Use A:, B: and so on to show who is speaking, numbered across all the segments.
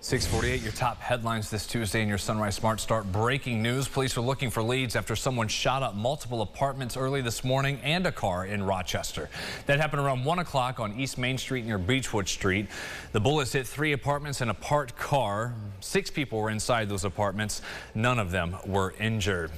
A: 6:48, your top headlines this Tuesday in your Sunrise Smart Start. Breaking news. Police are looking for leads after someone shot up multiple apartments early this morning and a car in Rochester. That happened around 1 o'clock on East Main Street near Beechwood Street. The bullets hit 3 apartments and a parked car. 6 people were inside those apartments. None of them were injured.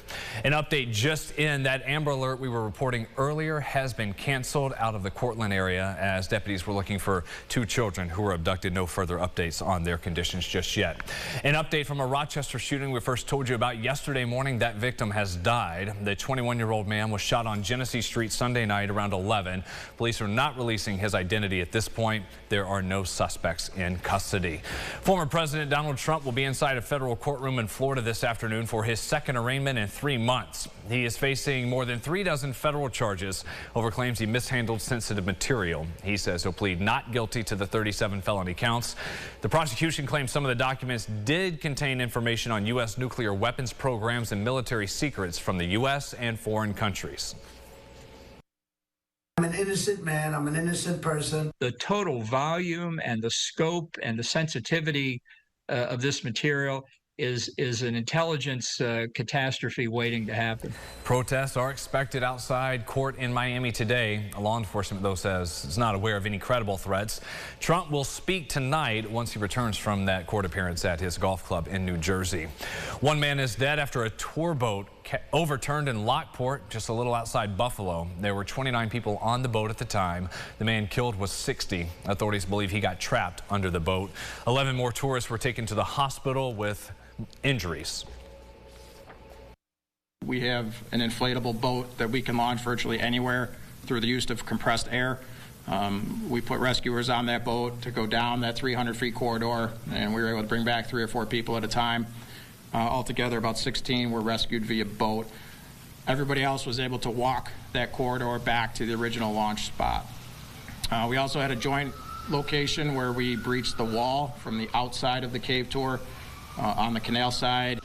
A: An update just in: that Amber Alert we were reporting earlier has been canceled out of the Cortland area as deputies were looking for 2 children who were abducted. No further updates on their conditions just yet. An update from a Rochester shooting we first told you about yesterday morning. That victim has died. The 21-year-old man was shot on Genesee Street Sunday night around 11. Police are not releasing his identity at this point. There are no suspects in custody. Former President Donald Trump will be inside a federal courtroom in Florida this afternoon for his second arraignment in 3 months. He is facing more than 3 dozen federal charges over claims he mishandled sensitive material. He says he'll plead not guilty to the 37 felony counts. The prosecution claims some of the documents did contain information on U.S. nuclear weapons programs and military secrets from the U.S. and foreign countries.
B: I'm an innocent man. I'm an innocent person.
C: The total volume and the scope and the sensitivity of this material is an intelligence catastrophe waiting to happen.
A: Protests are expected outside court in Miami today. Law enforcement, though, says it's not aware of any credible threats. Trump will speak tonight once he returns from that court appearance at his golf club in New Jersey. 1 man is dead after a tour boat overturned in Lockport, just a little outside Buffalo. There were 29 people on the boat at the time. The man killed was 60. Authorities believe he got trapped under the boat. 11 more tourists were taken to the hospital with injuries.
D: We have an inflatable boat that we can launch virtually anywhere through the use of compressed air. We put rescuers on that boat to go down that 300-foot corridor, and we were able to bring back 3 or 4 people at a time. Altogether, about 16 were rescued via boat. Everybody else was able to walk that corridor back to the original launch spot. We also had a joint location where we breached the wall from the outside of the cave tour on the canal side.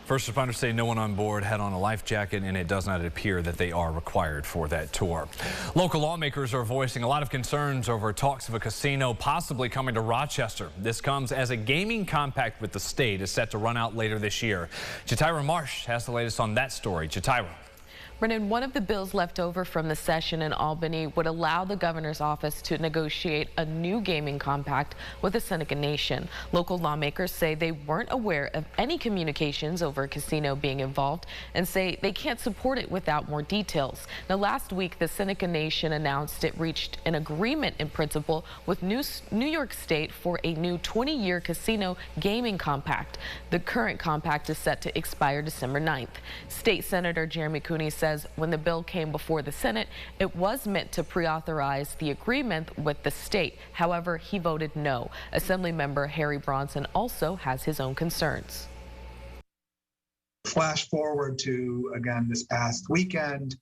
A: First responders say no one on board had on a life jacket, and it does not appear that they are required for that tour. Local lawmakers are voicing a lot of concerns over talks of a casino possibly coming to Rochester. This comes as a gaming compact with the state is set to run out later this year. Jatira Marsh has the latest on that story. Jatira.
E: Brennan, one of the bills left over from the session in Albany would allow the governor's office to negotiate a new gaming compact with the Seneca Nation. Local lawmakers say they weren't aware of any communications over a casino being involved and say they can't support it without more details. Now, last week, the Seneca Nation announced it reached an agreement in principle with New York State for a new 20-year casino gaming compact. The current compact is set to expire December 9th. State Senator Jeremy Cooney says when the bill came before the Senate, it was meant to pre-authorize the agreement with the state. However, he voted no. Assemblymember Harry Bronson also has his own concerns.
F: Flash forward to, again, this past weekend,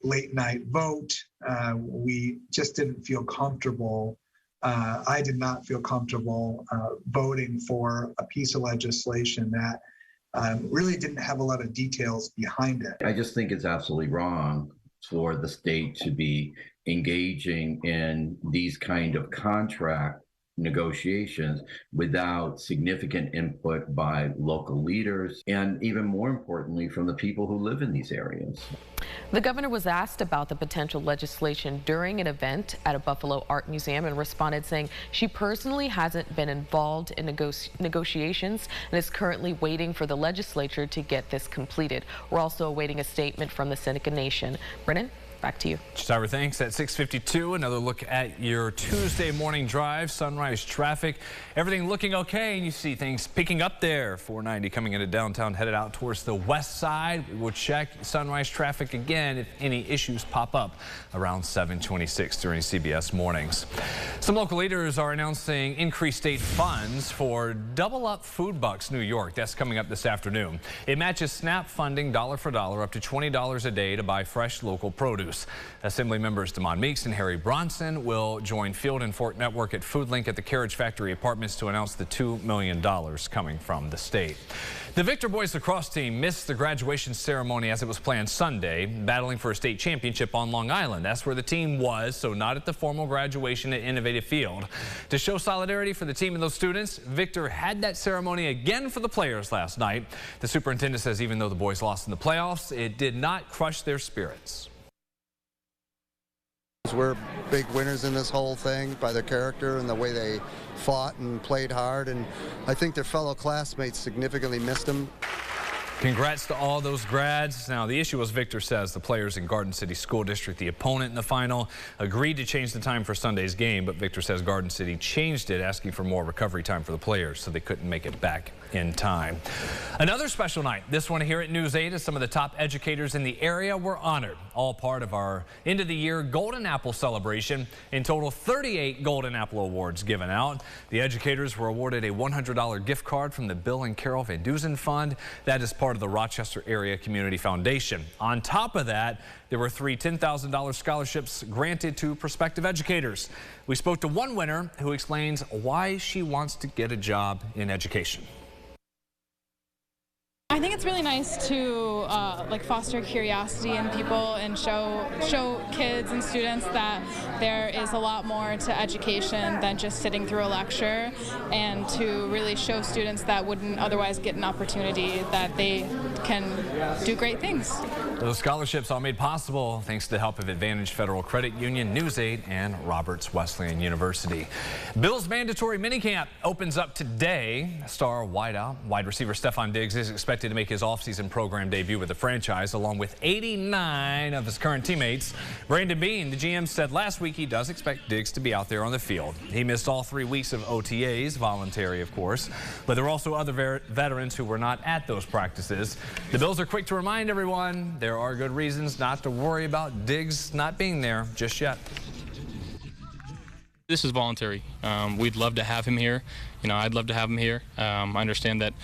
F: late night vote. We just didn't feel comfortable. I did not feel comfortable voting for a piece of legislation that really didn't have a lot of details behind it.
G: I just think it's absolutely wrong for the state to be engaging in these kind of contract negotiations without significant input by local leaders and, even more importantly, from the people who live in these areas.
E: The governor was asked about the potential legislation during an event at a Buffalo art museum and responded saying she personally hasn't been involved in negotiations and is currently waiting for the legislature to get this completed. We're also awaiting a statement from the Seneca Nation. Brennan, back to you.
A: Jatira, thanks. At 6:52, another look at your Tuesday morning drive. Sunrise traffic, everything looking okay, and you see things picking up there. 490 coming into downtown, headed out towards the west side. We will check sunrise traffic again if any issues pop up around 7:26 during CBS mornings. Some local leaders are announcing increased state funds for Double Up Food Bucks New York. That's coming up this afternoon. It matches SNAP funding dollar for dollar up to $20 a day to buy fresh local produce. news. Assembly members Damon Meeks and Harry Bronson will join Field and Fork Network at FoodLink at the Carriage Factory Apartments to announce the $2 million coming from the state. The Victor boys lacrosse team missed the graduation ceremony as it was planned Sunday, battling for a state championship on Long Island. That's where the team was, so not at the formal graduation at Innovative Field. To show solidarity for the team and those students, Victor had that ceremony again for the players last night. The superintendent says even though the boys lost in the playoffs, it did not crush their spirits.
H: We're big winners in this whole thing by their character and the way they fought and played hard, and I think their fellow classmates significantly missed them.
A: Congrats to all those grads. Now, the issue was, Victor says, the players in Garden City School District, the opponent in the final, agreed to change the time for Sunday's game, but Victor says Garden City changed it, asking for more recovery time for the players, so they couldn't make it back in time. Another special night, this one here at News 8, as some of the top educators in the area were honored, all part of our end of the year Golden Apple celebration. In total, 38 Golden Apple awards given out. The educators were awarded a $100 gift card from the Bill and Carol Van Dusen Fund. That is part of the Rochester Area Community Foundation. On top of that, there were 3 $10,000 scholarships granted to prospective educators. We spoke to one winner who explains why she wants to get a job in education.
I: I think it's really nice to foster curiosity in people and show kids and students that there is a lot more to education than just sitting through a lecture, and to really show students that wouldn't otherwise get an opportunity that they can do great things.
A: Those scholarships all made possible thanks to the help of Advantage Federal Credit Union, News 8, and Roberts Wesleyan University. Bill's mandatory minicamp opens up today. Star wide receiver Stephon Diggs is expected to make his offseason program debut with the franchise, along with 89 of his current teammates. Brandon Beane, the GM, said last week he does expect Diggs to be out there on the field. He missed all 3 weeks of OTAs, voluntary of course, but there were also other veterans who were not at those practices. The Bills are quick to remind everyone there are good reasons not to worry about Diggs not being there just yet.
J: This is voluntary. We'd love to have him here. I'd love to have him here. I understand that,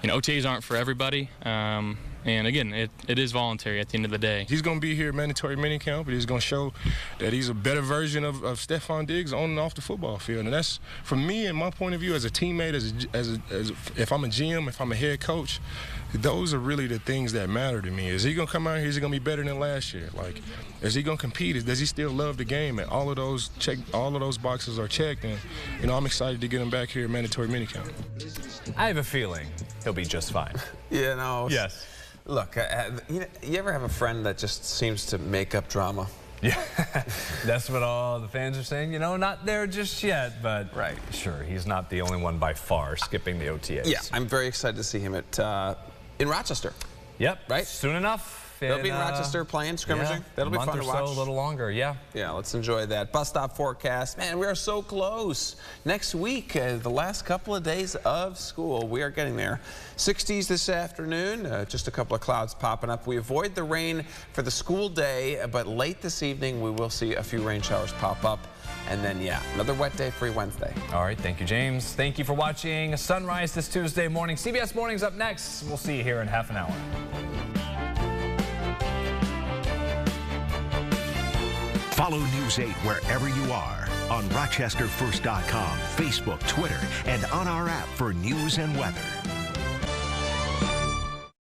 J: OTAs aren't for everybody. And again, it is voluntary at the end of the day.
K: He's going to be here at mandatory minicamp, but he's going to show that he's a better version of Stephon Diggs on and off the football field. And that's, from me and my point of view as a teammate, as if I'm a GM, if I'm a head coach, those are really the things that matter to me. Is he going to come out here? Is he going to be better than last year? Like, is he going to compete? Does he still love the game? And all of those boxes are checked. And, I'm excited to get him back here at mandatory minicamp.
A: I have a feeling he'll be just fine. Yes.
L: Look, you ever have a friend that just seems to make up drama?
A: Yeah, that's what all the fans are saying. Not there just yet, but
L: right.
A: Sure, he's not the only one by far skipping the OTAs.
L: Yeah, I'm very excited to see him in Rochester.
A: Yep,
L: right.
A: Soon enough.
L: They'll be in Rochester playing, scrimmaging.
A: Yeah,
L: that'll be fun to watch.
A: A little longer, yeah.
L: Yeah, let's enjoy that. Bus stop forecast. Man, we are so close. Next week, the last couple of days of school, we are getting there. 60s this afternoon, just a couple of clouds popping up. We avoid the rain for the school day, but late this evening, we will see a few rain showers pop up. And then, yeah, another wet day, free Wednesday.
A: All right, thank you, James. Thank you for watching Sunrise this Tuesday morning. CBS Mornings up next. We'll see you here in half an hour.
M: Follow News 8 wherever you are on RochesterFirst.com, Facebook, Twitter, and on our app for news and weather.